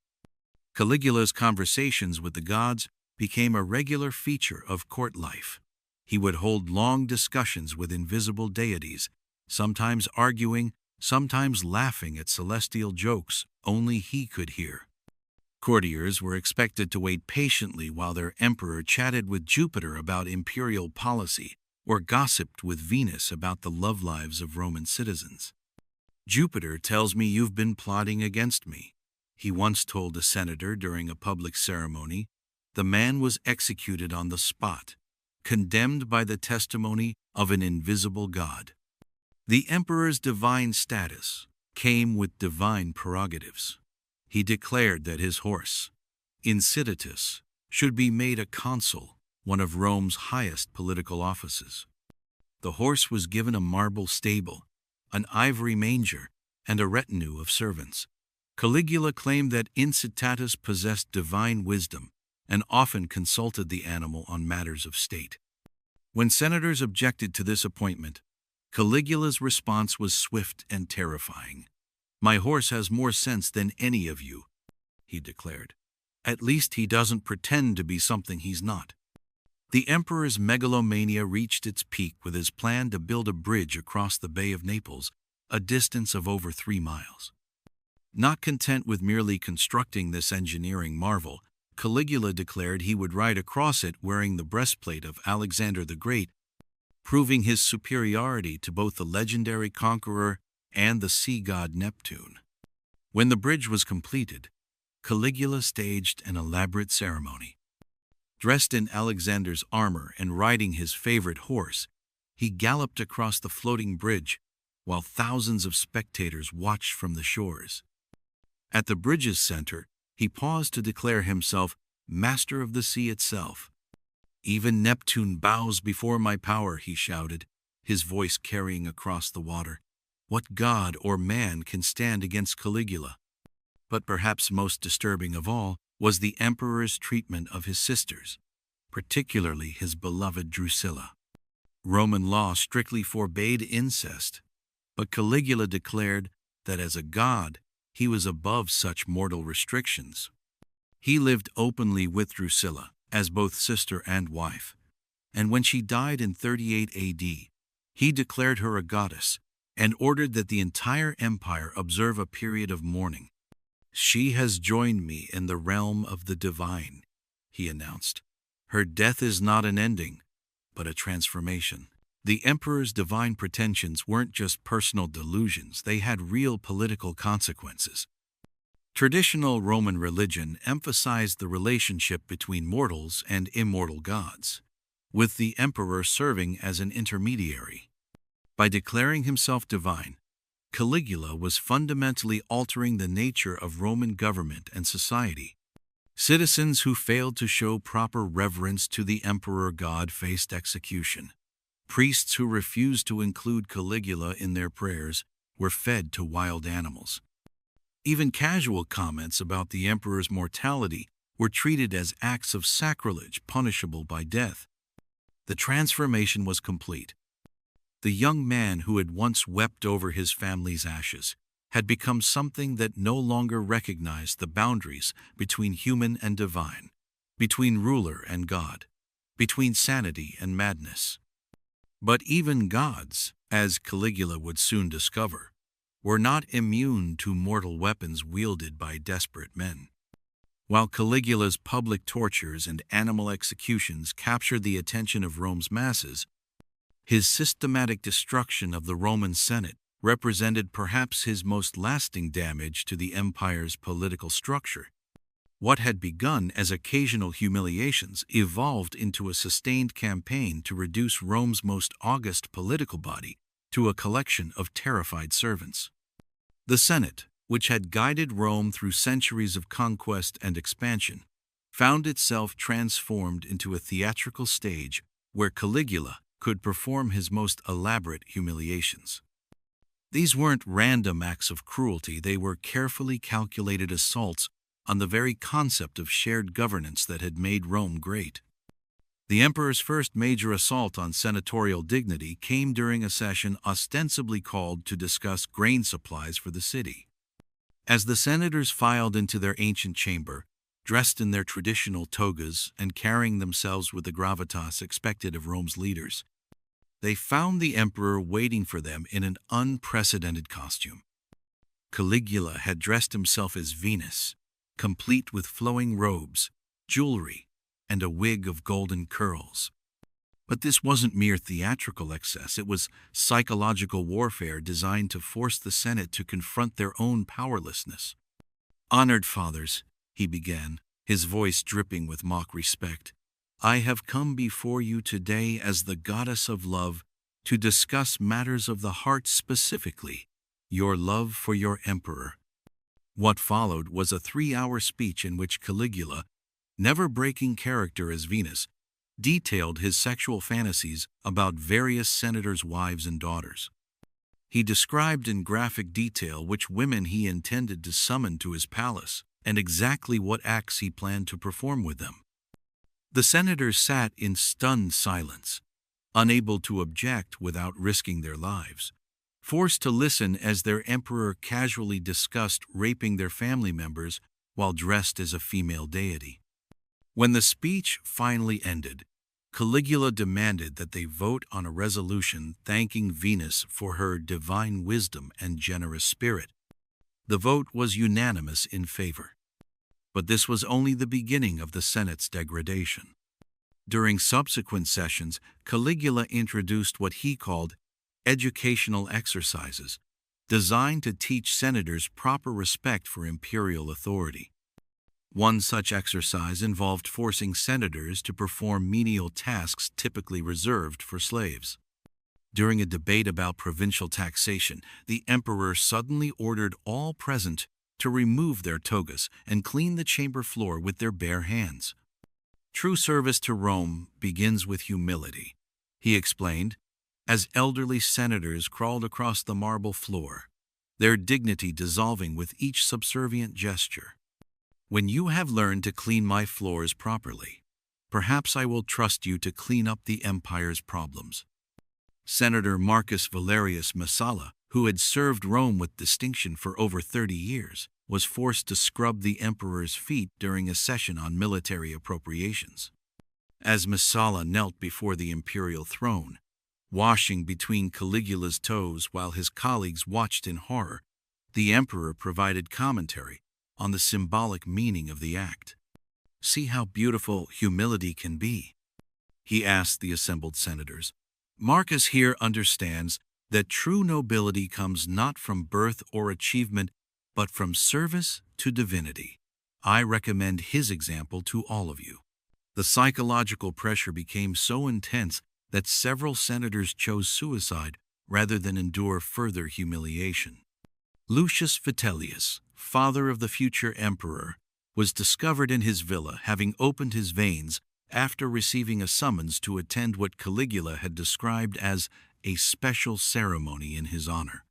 Caligula's conversations with the gods became a regular feature of court life. He would hold long discussions with invisible deities, sometimes arguing, sometimes laughing at celestial jokes only he could hear. Courtiers were expected to wait patiently while their emperor chatted with Jupiter about imperial policy or gossiped with Venus about the love lives of Roman citizens. "Jupiter tells me you've been plotting against me," he once told a senator during a public ceremony. The man was executed on the spot, condemned by the testimony of an invisible god. The emperor's divine status came with divine prerogatives. He declared that his horse, incestuous, should be made a consul, one of Rome's highest political offices. The horse was given a marble stable, an ivory manger, and a retinue of servants. Caligula claimed that incestuous possessed divine wisdom and often consulted the animal on matters of state. When senators objected to this appointment, Caligula's response was swift and terrifying. "My horse has more sense than any of you," he declared. "At least he doesn't pretend to be something he's not." The emperor's megalomania reached its peak with his plan to build a bridge across the Bay of Naples, a distance of over 3 miles. Not content with merely constructing this engineering marvel, Caligula declared he would ride across it wearing the breastplate of Alexander the Great, proving his superiority to both the legendary conqueror and the sea god Neptune. When the bridge was completed, Caligula staged an elaborate ceremony. Dressed in Alexander's armor and riding his favorite horse, he galloped across the floating bridge while thousands of spectators watched from the shores. At the bridge's center, he paused to declare himself master of the sea itself. "Even Neptune bows before my power," he shouted, his voice carrying across the water. What god or man can stand against Caligula? But perhaps most disturbing of all was the emperor's treatment of his sisters, particularly his beloved Drusilla. Roman law strictly forbade incest, but Caligula declared that as a god, he was above such mortal restrictions. He lived openly with Drusilla as both sister and wife, and when she died in 38 AD, he declared her a goddess and ordered that the entire empire observe a period of mourning. "She has joined me in the realm of the divine," he announced. "Her death is not an ending, but a transformation." The emperor's divine pretensions weren't just personal delusions, they had real political consequences. Traditional Roman religion emphasized the relationship between mortals and immortal gods. with the emperor serving as an intermediary. By declaring himself divine, Caligula was fundamentally altering the nature of Roman government and society. Citizens who failed to show proper reverence to the emperor god faced execution. Priests who refused to include Caligula in their prayers were fed to wild animals. Even casual comments about the emperor's mortality were treated as acts of sacrilege punishable by death. The transformation was complete. The young man who had once wept over his family's ashes had become something that no longer recognized the boundaries between human and divine, between ruler and god, between sanity and madness. But even gods, as Caligula would soon discover, were not immune to mortal weapons wielded by desperate men. While Caligula's public tortures and animal executions captured the attention of Rome's masses, his systematic destruction of the Roman Senate represented perhaps his most lasting damage to the empire's political structure. What had begun as occasional humiliations evolved into a sustained campaign to reduce Rome's most august political body to a collection of terrified servants. The Senate, which had guided Rome through centuries of conquest and expansion, found itself transformed into a theatrical stage where Caligula could perform his most elaborate humiliations. These weren't random acts of cruelty, they were carefully calculated assaults on the very concept of shared governance that had made Rome great. The emperor's first major assault on senatorial dignity came during a session ostensibly called to discuss grain supplies for the city. As the senators filed into their ancient chamber, dressed in their traditional togas and carrying themselves with the gravitas expected of Rome's leaders, they found the emperor waiting for them in an unprecedented costume. Caligula had dressed himself as Venus, complete with flowing robes, jewelry, and a wig of golden curls. But this wasn't mere theatrical excess, it was psychological warfare designed to force the Senate to confront their own powerlessness. "Honored fathers," he began, his voice dripping with mock respect, "I have come before you today as the goddess of love to discuss matters of the heart, specifically your love for your emperor." What followed was a 3-hour speech in which Caligula, never breaking character as Venus, detailed his sexual fantasies about various senators' wives and daughters. He described in graphic detail which women he intended to summon to his palace and exactly what acts he planned to perform with them. The senators sat in stunned silence, unable to object without risking their lives, forced to listen as their emperor casually discussed raping their family members while dressed as a female deity. When the speech finally ended, Caligula demanded that they vote on a resolution thanking Venus for her divine wisdom and generous spirit. The vote was unanimous in favor. But this was only the beginning of the Senate's degradation. During subsequent sessions, Caligula introduced what he called educational exercises, designed to teach senators proper respect for imperial authority. One such exercise involved forcing senators to perform menial tasks typically reserved for slaves. During a debate about provincial taxation, the emperor suddenly ordered all present to remove their togas and clean the chamber floor with their bare hands. "True service to Rome begins with humility," he explained, as elderly senators crawled across the marble floor, their dignity dissolving with each subservient gesture. "When you have learned to clean my floors properly, perhaps I will trust you to clean up the empire's problems." Senator Marcus Valerius Messala, who had served Rome with distinction for over 30 years, was forced to scrub the emperor's feet during a session on military appropriations. As Messala knelt before the imperial throne, washing between Caligula's toes while his colleagues watched in horror, the emperor provided commentary on the symbolic meaning of the act. "See how beautiful humility can be," he asked the assembled senators. "Marcus here understands that true nobility comes not from birth or achievement, but from service to divinity. I recommend his example to all of you." The psychological pressure became so intense that several senators chose suicide rather than endure further humiliation. Lucius Vitellius, father of the future emperor, was discovered in his villa having opened his veins after receiving a summons to attend what Caligula had described as a special ceremony in his honor.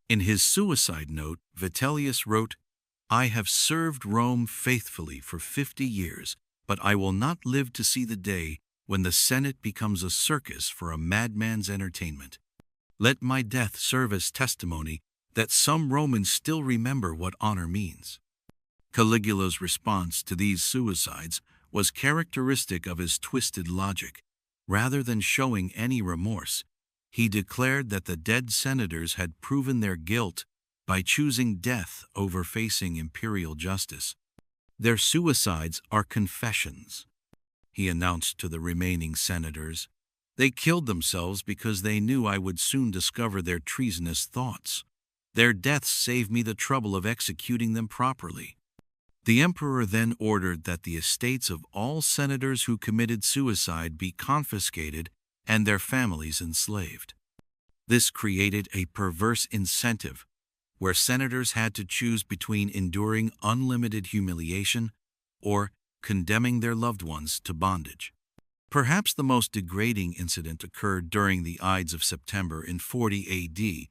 In his suicide note, Vitellius wrote, "I have served Rome faithfully for 50 years, but I will not live to see the day when the Senate becomes a circus for a madman's entertainment. Let my death serve as testimony that some Romans still remember what honor means." Caligula's response to these suicides was characteristic of his twisted logic. Rather than showing any remorse, he declared that the dead senators had proven their guilt by choosing death over facing imperial justice. "Their suicides are confessions," he announced to the remaining senators. "They killed themselves because they knew I would soon discover their treasonous thoughts. Their deaths saved me the trouble of executing them properly." The emperor then ordered that the estates of all senators who committed suicide be confiscated and their families enslaved. This created a perverse incentive where senators had to choose between enduring unlimited humiliation or condemning their loved ones to bondage. Perhaps the most degrading incident occurred during the Ides of September in 40 AD,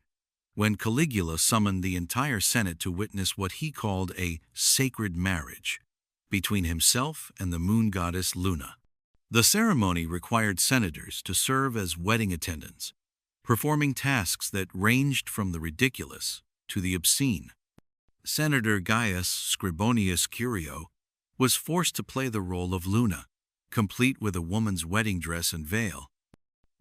when Caligula summoned the entire Senate to witness what he called a sacred marriage between himself and the moon goddess Luna. The ceremony required senators to serve as wedding attendants, performing tasks that ranged from the ridiculous to the obscene. Senator Gaius Scribonius Curio was forced to play the role of Luna, complete with a woman's wedding dress and veil.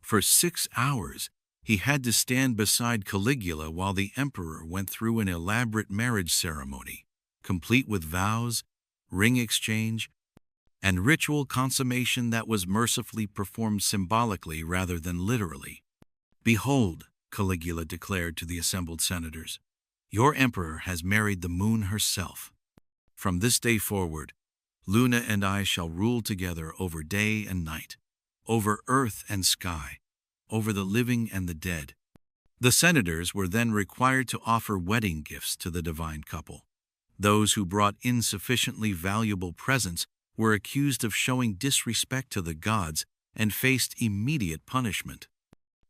For 6 hours, he had to stand beside Caligula while the emperor went through an elaborate marriage ceremony, complete with vows, ring exchange, and ritual consummation that was mercifully performed symbolically rather than literally. "Behold," Caligula declared to the assembled senators, "your emperor has married the moon herself. From this day forward, Luna and I shall rule together over day and night, over earth and sky, over the living and the dead." The senators were then required to offer wedding gifts to the divine couple. Those who brought insufficiently valuable presents were accused of showing disrespect to the gods and faced immediate punishment.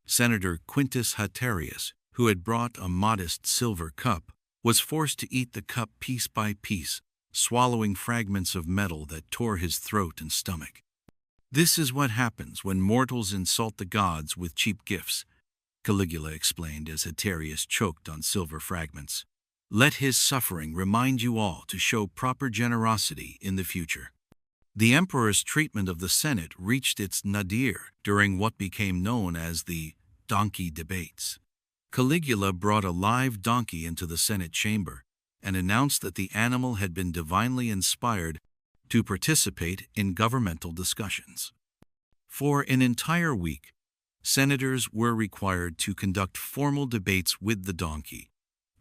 Senator Quintus Haterius, who had brought a modest silver cup, was forced to eat the cup piece by piece, swallowing fragments of metal that tore his throat and stomach. "This is what happens when mortals insult the gods with cheap gifts," Caligula explained as Haterius choked on silver fragments. "Let his suffering remind you all to show proper generosity in the future." The emperor's treatment of the Senate reached its nadir during what became known as the donkey debates. Caligula brought a live donkey into the Senate chamber and announced that the animal had been divinely inspired to participate in governmental discussions. For an entire week, senators were required to conduct formal debates with the donkey,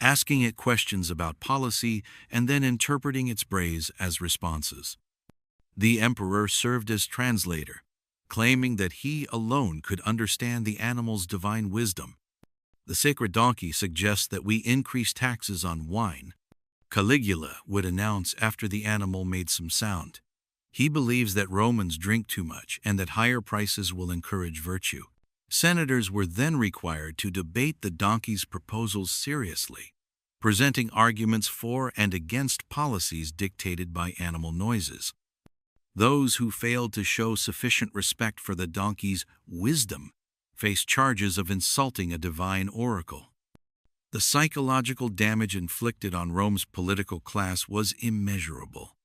asking it questions about policy and then interpreting its brays as responses. The emperor served as translator, claiming that he alone could understand the animal's divine wisdom. "The sacred donkey suggests that we increase taxes on wine," Caligula would announce after the animal made some sound. "He believes that Romans drink too much and that higher prices will encourage virtue." Senators were then required to debate the donkey's proposals seriously, presenting arguments for and against policies dictated by animal noises. Those who failed to show sufficient respect for the donkey's wisdom faced charges of insulting a divine oracle. The psychological damage inflicted on Rome's political class was immeasurable.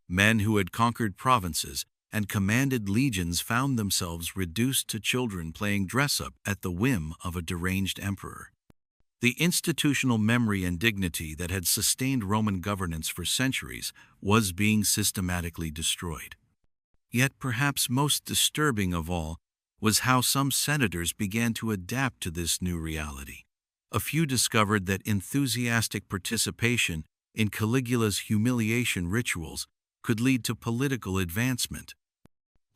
Men who had conquered provinces and commanded legions found themselves reduced to children playing dress-up at the whim of a deranged emperor. The institutional memory and dignity that had sustained Roman governance for centuries was being systematically destroyed. Yet perhaps most disturbing of all was how some senators began to adapt to this new reality. A few discovered that enthusiastic participation in Caligula's humiliation rituals could lead to political advancement.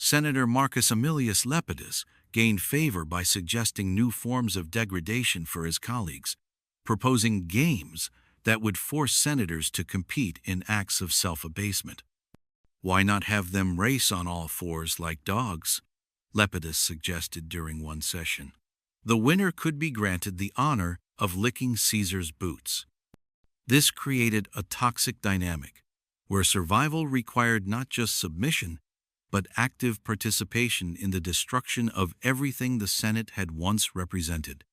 Senator Marcus Aemilius Lepidus gained favor by suggesting new forms of degradation for his colleagues, proposing games that would force senators to compete in acts of self-abasement. "Why not have them race on all fours like dogs?" Lepidus suggested during one session. The winner could be granted the honor of licking Caesar's boots. This created a toxic dynamic, where survival required not just submission, but active participation in the destruction of everything the Senate had once represented.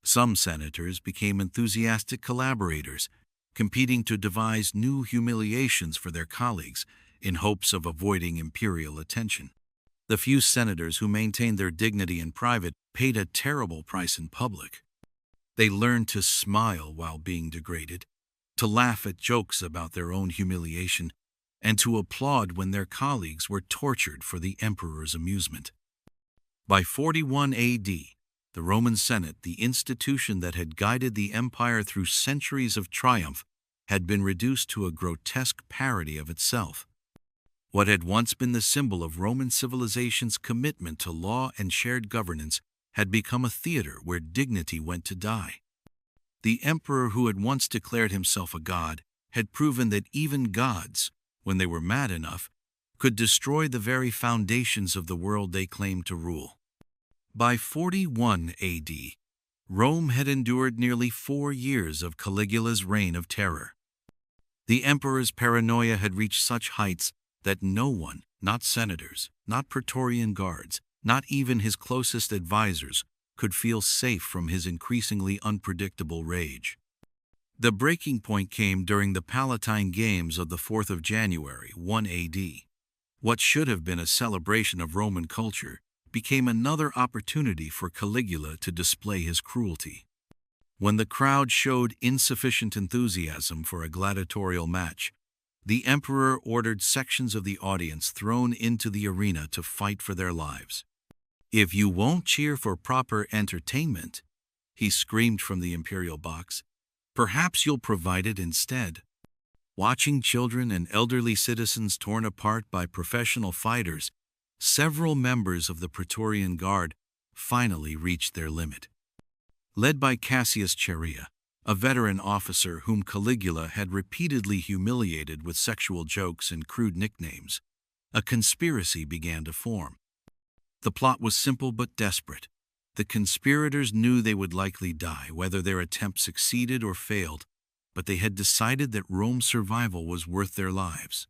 Some senators became enthusiastic collaborators, competing to devise new humiliations for their colleagues in hopes of avoiding imperial attention. The few senators who maintained their dignity in private paid a terrible price in public. They learned to smile while being degraded, to laugh at jokes about their own humiliation, and to applaud when their colleagues were tortured for the emperor's amusement. By 41 AD, the Roman Senate, the institution that had guided the empire through centuries of triumph, had been reduced to a grotesque parody of itself. What had once been the symbol of Roman civilization's commitment to law and shared governance had become a theater where dignity went to die. The emperor, who had once declared himself a god, had proven that even gods, when they were mad enough, could destroy the very foundations of the world they claimed to rule. By 41 AD, Rome had endured nearly 4 years of Caligula's reign of terror. The emperor's paranoia had reached such heights that no one, not senators, not praetorian guards, not even his closest advisors, could feel safe from his increasingly unpredictable rage. The breaking point came during the Palatine Games of the 4th of January, 1 AD. What should have been a celebration of Roman culture became another opportunity for Caligula to display his cruelty. When the crowd showed insufficient enthusiasm for a gladiatorial match, the emperor ordered sections of the audience thrown into the arena to fight for their lives. "If you won't cheer for proper entertainment," he screamed from the imperial box, "perhaps you'll provide it instead." Watching children and elderly citizens torn apart by professional fighters, several members of the Praetorian Guard finally reached their limit. Led by Cassius Chaerea, a veteran officer whom Caligula had repeatedly humiliated with sexual jokes and crude nicknames, a conspiracy began to form. The plot was simple but desperate. The conspirators knew they would likely die, whether their attempt succeeded or failed, but they had decided that Rome's survival was worth their lives.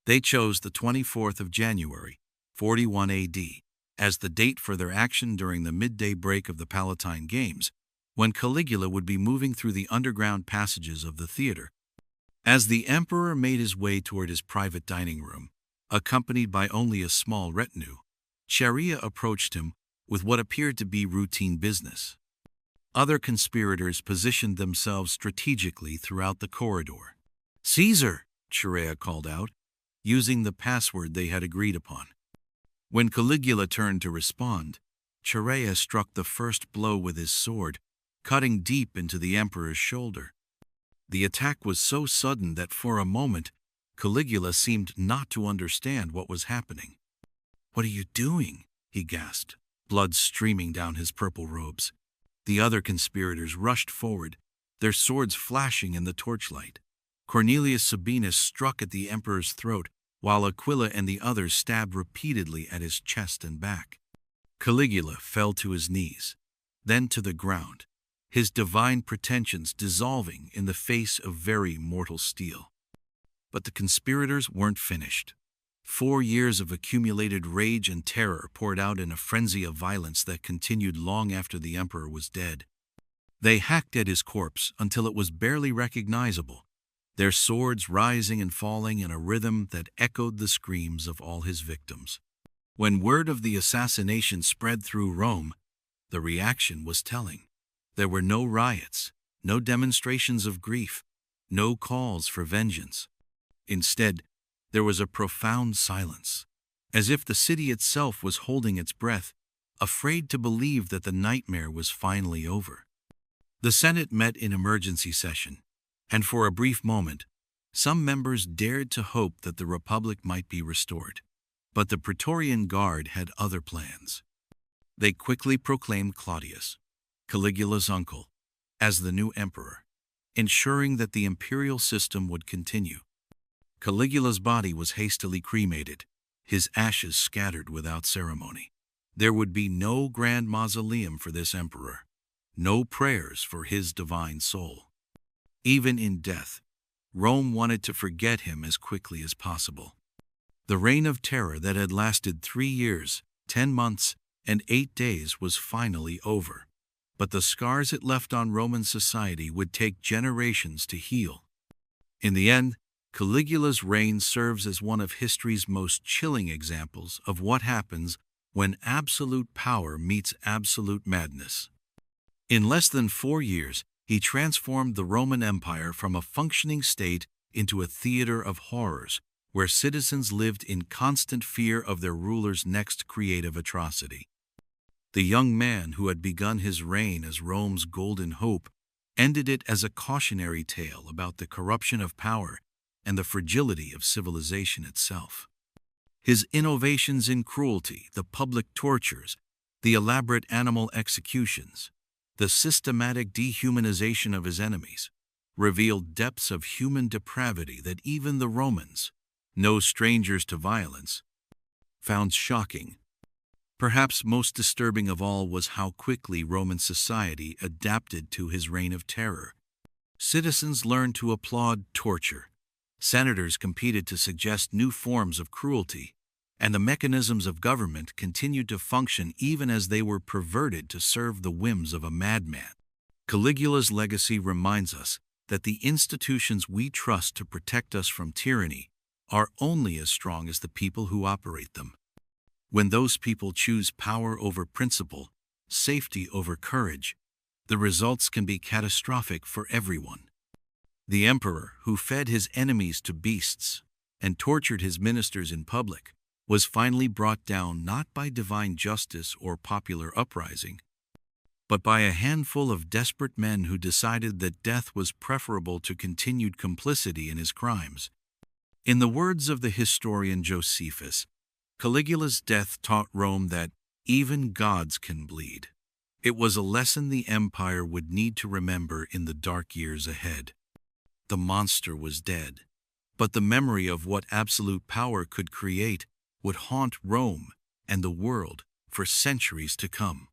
They chose the 24th of January, 41 AD, as the date for their action during the midday break of the Palatine Games, when Caligula would be moving through the underground passages of the theater. As the emperor made his way toward his private dining room, accompanied by only a small retinue, Chaerea approached him with what appeared to be routine business. Other conspirators positioned themselves strategically throughout the corridor. "Caesar!" Chaerea called out, using the password they had agreed upon. When Caligula turned to respond, Chaerea struck the first blow with his sword, cutting deep into the emperor's shoulder. The attack was so sudden that for a moment, Caligula seemed not to understand what was happening. "What are you doing?" he gasped, blood streaming down his purple robes. The other conspirators rushed forward, their swords flashing in the torchlight. Cornelius Sabinus struck at the emperor's throat, while Aquila and the others stabbed repeatedly at his chest and back. Caligula fell to his knees, then to the ground, his divine pretensions dissolving in the face of very mortal steel. But the conspirators weren't finished. 4 years of accumulated rage and terror poured out in a frenzy of violence that continued long after the emperor was dead. They hacked at his corpse until it was barely recognizable, their swords rising and falling in a rhythm that echoed the screams of all his victims. When word of the assassination spread through Rome, the reaction was telling. There were no riots, no demonstrations of grief, no calls for vengeance. Instead, there was a profound silence, as if the city itself was holding its breath, afraid to believe that the nightmare was finally over. The Senate met in emergency session, and for a brief moment, some members dared to hope that the Republic might be restored. But the Praetorian Guard had other plans. They quickly proclaimed Claudius, Caligula's uncle, as the new emperor, ensuring that the imperial system would continue. Caligula's body was hastily cremated, his ashes scattered without ceremony. There would be no grand mausoleum for this emperor, no prayers for his divine soul. Even in death, Rome wanted to forget him as quickly as possible. The reign of terror that had lasted 3 years, 10 months, and 8 days was finally over. But the scars it left on Roman society would take generations to heal. In the end, Caligula's reign serves as one of history's most chilling examples of what happens when absolute power meets absolute madness. In less than 4 years, he transformed the Roman Empire from a functioning state into a theater of horrors, where citizens lived in constant fear of their ruler's next creative atrocity. The young man who had begun his reign as Rome's golden hope ended it as a cautionary tale about the corruption of power and the fragility of civilization itself. His innovations in cruelty, the public tortures, the elaborate animal executions, the systematic dehumanization of his enemies, revealed depths of human depravity that even the Romans, no strangers to violence, found shocking. Perhaps most disturbing of all was how quickly Roman society adapted to his reign of terror. Citizens learned to applaud torture. Senators competed to suggest new forms of cruelty, and the mechanisms of government continued to function even as they were perverted to serve the whims of a madman. Caligula's legacy reminds us that the institutions we trust to protect us from tyranny are only as strong as the people who operate them. When those people choose power over principle, safety over courage, the results can be catastrophic for everyone. The emperor, who fed his enemies to beasts and tortured his ministers in public, was finally brought down not by divine justice or popular uprising, but by a handful of desperate men who decided that death was preferable to continued complicity in his crimes. In the words of the historian Josephus, Caligula's death taught Rome that even gods can bleed. It was a lesson the empire would need to remember in the dark years ahead. The monster was dead, but the memory of what absolute power could create would haunt Rome and the world for centuries to come.